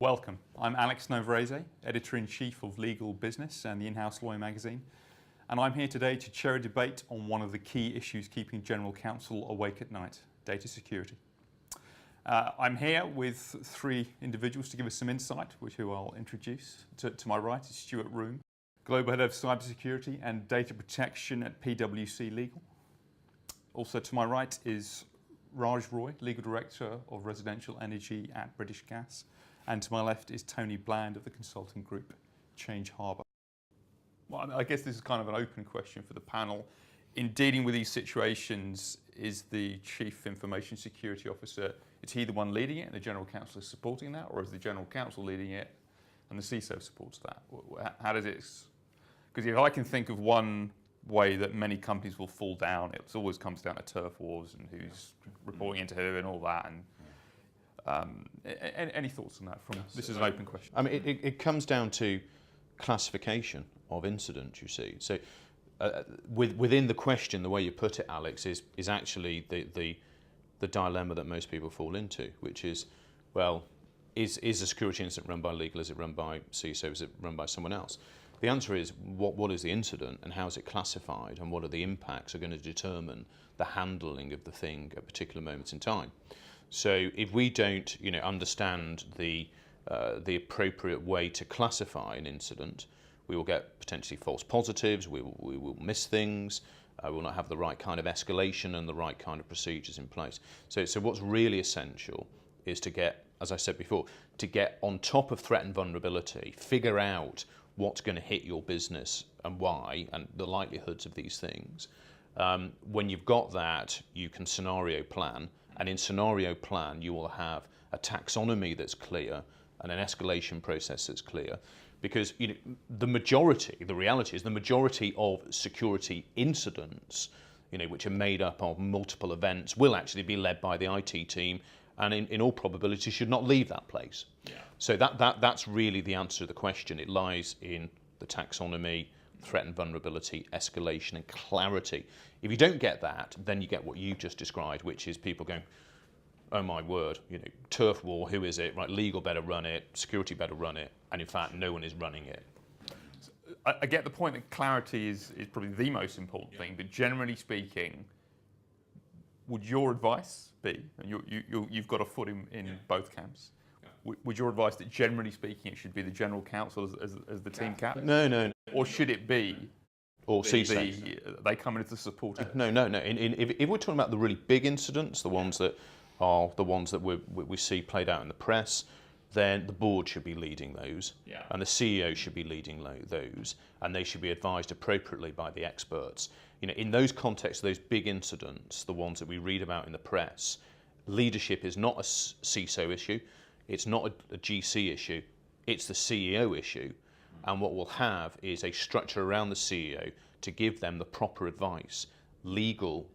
Welcome. I'm Alex Novarese, Editor-in-Chief of Legal Business and the in-house lawyer magazine, and I'm here today to chair a debate on one of the key issues keeping General Counsel awake at night: data security. I'm here with three individuals to give us some insight, who I'll introduce. To my right is Stewart Roome, Global Head of Cybersecurity and Data Protection at PWC Legal. Also to my right is Raj Roy, Legal Director of Residential Energy at British Gas. And to my left is Tony Bland of the consulting group Change Harbour. Well, I guess this is kind of an open question for the panel. In dealing with these situations, is the Chief Information Security Officer, is he the one leading it and the General Counsel is supporting that, or is the General Counsel leading it and the CISO supports that? How does it? Because if I can think of one way that many companies will fall down, it always comes down to turf wars and who's reporting into who and all that. And any thoughts on that? This is an open question. I mean, it comes down to classification of incident, you see. So within the question, the way you put it, Alex, is actually the dilemma that most people fall into, which is, well, is a security incident run by legal? Is it run by CISO? Is it run by someone else? The answer is, what is the incident and how is it classified, and what are the impacts are going to determine the handling of the thing at particular moments in time. So if we don't, understand the appropriate way to classify an incident, we will get potentially false positives. We will miss things. We will not have the right kind of escalation and the right kind of procedures in place. So what's really essential is to get, as I said before, to get on top of threat and vulnerability, figure out what's going to hit your business and why, and the likelihoods of these things. When you've got that, you can scenario plan. And in scenario plan, you will have a taxonomy that's clear and an escalation process that's clear. Because the reality is the majority of security incidents, which are made up of multiple events, will actually be led by the IT team, and in all probability should not leave that place. Yeah. So that's really the answer to the question. It lies in the taxonomy, threat and vulnerability, escalation and clarity. If you don't get that, then you get what you've just described, which is people going, oh my word, turf war, who is it? Right, legal better run it, security better run it, and in fact, no one is running it. I get the point that clarity is probably the most important thing, but generally speaking, would your advice be, and you've got a foot in both camps, would your advice that generally speaking it should be the General Counsel as the team cap? No. Or should it be? Or CISO? They come in as the support? No. If we're talking about the really big incidents, the ones that are the ones that we see played out in the press, then the board should be leading those, and the CEO should be leading those, and they should be advised appropriately by the experts. In those contexts, those big incidents, the ones that we read about in the press, leadership is not a CISO issue, it's not a GC issue, it's the CEO issue. And what we'll have is a structure around the CEO to give them the proper advice. Legal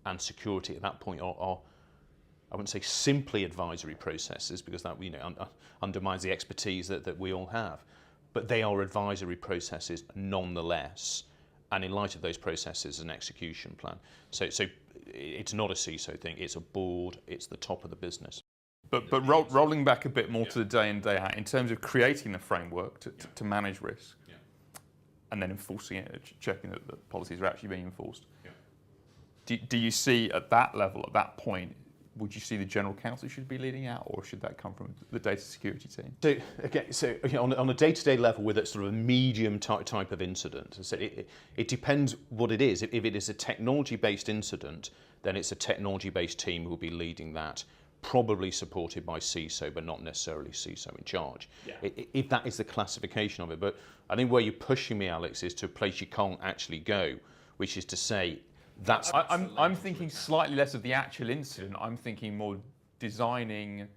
and security at that point are I wouldn't say simply advisory processes, because that undermines the expertise that we all have. But they are advisory processes nonetheless. And in light of those processes, an execution plan. So it's not a CISO thing, it's a board, it's the top of the business. But rolling back a bit more to the day in, day out, in terms of creating the framework to manage risk, and then enforcing it, checking that the policies are actually being enforced, do you see at that level, at that point, would you see the General Counsel should be leading out, or should that come from the data security team? So on a day-to-day level with a sort of a medium type of incident, so it depends what it is. If it is a technology-based incident, then it's a technology-based team who will be leading that, probably supported by CISO, but not necessarily CISO in charge. If that is the classification of it. But I think where you're pushing me, Alex, is to a place you can't actually go, which is to say, I'm thinking slightly less of the actual incident. I'm thinking more designing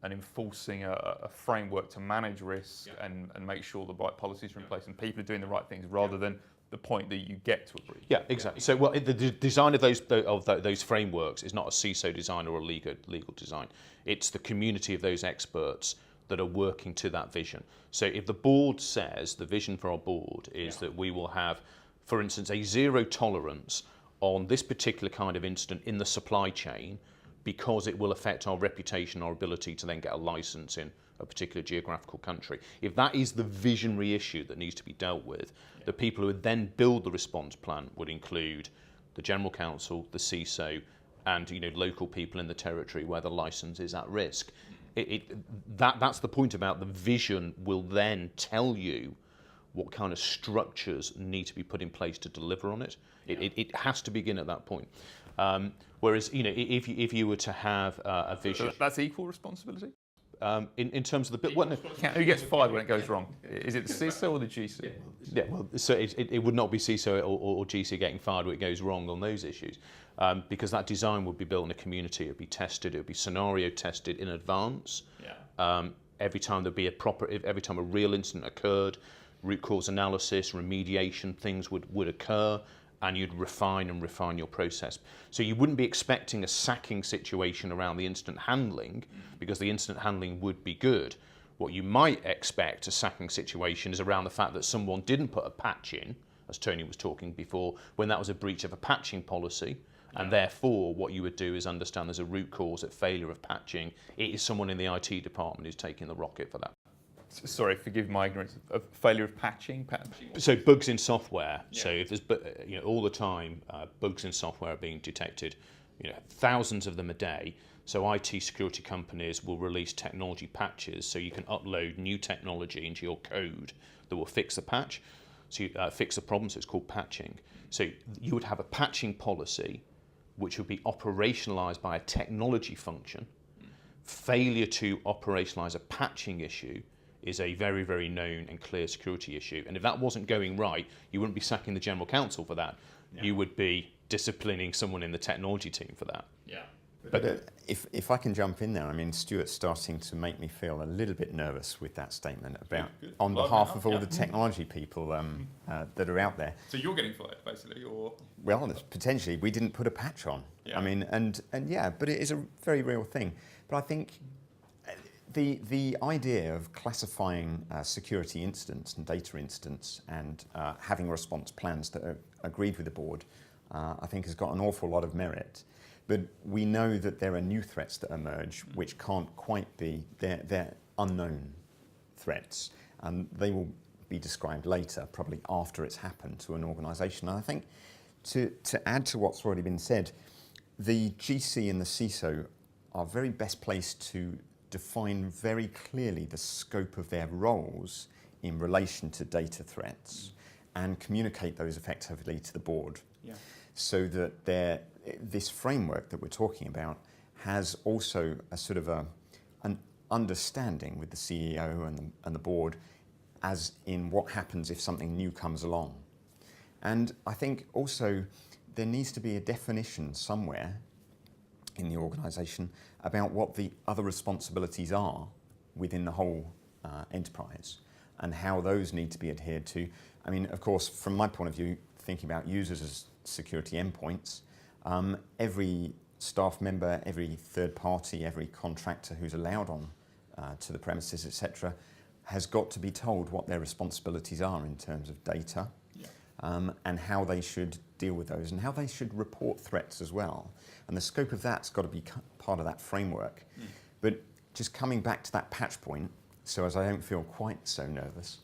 and enforcing a framework to manage risk and make sure the right policies are in place and people are doing the right things, rather than the point that you get to a breach. Yeah, exactly. So the design of those frameworks is not a CISO design or a legal design. It's the community of those experts that are working to that vision. So if the board says, the vision for our board is that we will have, for instance, a zero tolerance on this particular kind of incident in the supply chain, because it will affect our reputation, our ability to then get a license in a particular geographical country. If that is the visionary issue that needs to be dealt with, the people who would then build the response plan would include the General Counsel, the CISO, and local people in the territory where the license is at risk. That's the point about the vision will then tell you what kind of structures need to be put in place to deliver on it. It has to begin at that point. Whereas, if you were to have a vision, So that's equal responsibility. in terms of the Who gets fired when it goes wrong? Is it the CISO or the GC? Yeah, well, so it would not be CISO or GC getting fired when it goes wrong on those issues, because that design would be built in a community. It would be tested. It would be scenario tested in advance. Yeah. Every time every time a real incident occurred, root cause analysis, remediation, things would occur, and you'd refine your process. So you wouldn't be expecting a sacking situation around the incident handling, because the incident handling would be good. What you might expect a sacking situation is around the fact that someone didn't put a patch in, as Tony was talking before, when that was a breach of a patching policy, and therefore what you would do is understand there's a root cause at failure of patching. It is someone in the IT department who's taking the rocket for that. Sorry, forgive my ignorance. Of failure of patching. So bugs in software. Yeah. So if there's all the time bugs in software are being detected, thousands of them a day. So IT security companies will release technology patches, so you can upload new technology into your code that will fix the patch, so you fix the problem. So it's called patching. So you would have a patching policy, which would be operationalized by a technology function. Failure to operationalize a patching issue is a very, very known and clear security issue. And if that wasn't going right, you wouldn't be sacking the General Counsel for that. Yeah. You would be disciplining someone in the technology team for that. Yeah. But if I can jump in there, I mean, Stewart's starting to make me feel a little bit nervous with that statement about, on behalf of all the technology people that are out there. So you're getting fired, basically, or? Well, potentially, we didn't put a patch on. Yeah. I mean, and yeah, but it is a very real thing. But I think the idea of classifying security incidents and data incidents and having response plans that are agreed with the board, I think has got an awful lot of merit. But we know that there are new threats that emerge which can't quite be, they're unknown threats, and they will be described later, probably after it's happened to an organisation. And I think to add to what's already been said, the GC and the CISO are very best placed to define very clearly the scope of their roles in relation to data threats and communicate those effectively to the board. Yeah. So that this framework that we're talking about has also a sort of an understanding with the CEO and the board as in what happens if something new comes along. And I think also there needs to be a definition somewhere in the organisation about what the other responsibilities are within the whole enterprise and how those need to be adhered to. I mean, of course, from my point of view, thinking about users as security endpoints, every staff member, every third party, every contractor who's allowed on to the premises, etc., has got to be told what their responsibilities are in terms of data, and how they should deal with those and how they should report threats as well. And the scope of that's got to be part of that framework. But just coming back to that patch point, so as I don't feel quite so nervous,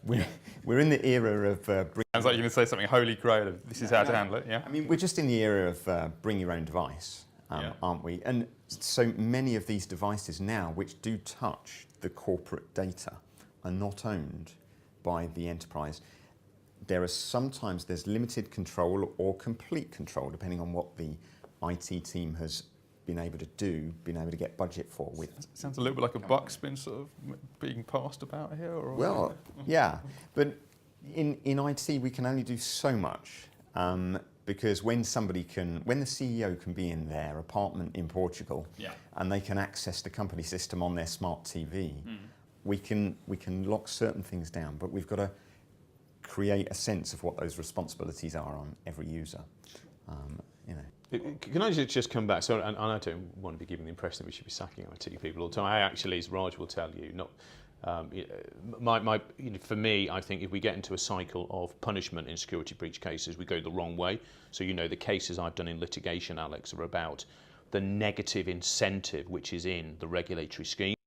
we're in the era of... Sounds like you're going to say something holy grail of this is how to handle it, yeah? I mean, we're just in the era of bring your own device, aren't we? And so many of these devices now, which do touch the corporate data, are not owned by the enterprise. There's limited control or complete control, depending on what the IT team has been able to get budget for. Sounds a little bit like a buck's been sort of being passed about here. Or well, yeah, but in IT we can only do so much, because when the CEO can be in their apartment in Portugal, and they can access the company system on their smart TV, we can lock certain things down, but we've got to create a sense of what those responsibilities are on every user. Can I just come back? So, and I don't want to be giving the impression that we should be sacking IT people all the time. I actually, as Raj will tell you, for me, I think if we get into a cycle of punishment in security breach cases, we go the wrong way. So, the cases I've done in litigation, Alex, are about the negative incentive which is in the regulatory scheme.